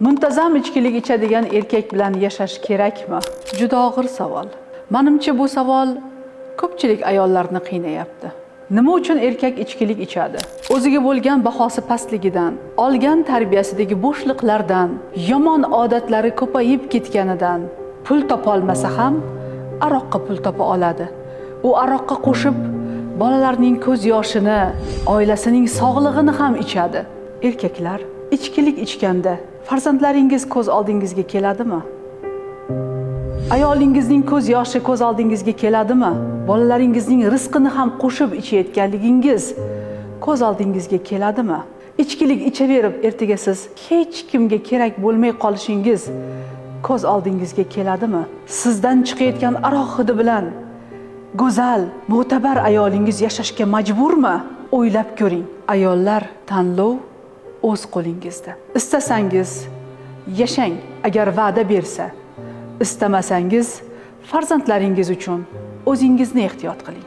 Muntazam ichkilik ichadigan erkak bilan yashash kerakmi? Juda og'ir savol. Menimcha bu savol ko'pchilik ayollarni qiynayapti. Nima uchun erkak ichkilik ichadi? O'ziga bo'lgan bahosi pastligidan, olgan tarbiyasidagi bo'shliqlardan, yomon odatlari ko'payib ketganidan, pul topa olmasa ham aroqqa pul topa oladi. U aroqqa qo'shib bolalarning ko'z yoshini, oilasining sog'lig'ini ham ichadi. Erkaklar ichkilik ichganda farzandlaringiz ko'z oldingizga keladimi? Ayolingizning ko'z yoshi ko'z oldingizga keladimi? Bolalaringizning rizqini ham qo'shib ichayotganligingiz ko'z oldingizga keladimi? Ichkilik ichaverib ertaga siz hech kimga kerak bo'lmay qolishingiz ko'z oldingizga keladimi? Sizdan chiqayotgan aroq hidi bilan go'zal, mo'tabar ayolingiz yashashga majburmi? O'ylab ko'ring. Ayollar, tanlov o'z qo'lingizda. Istasangiz yashang agar va'da bersa, istamasangiz farzandlaringiz uchun o'zingizni ehtiyot qiling.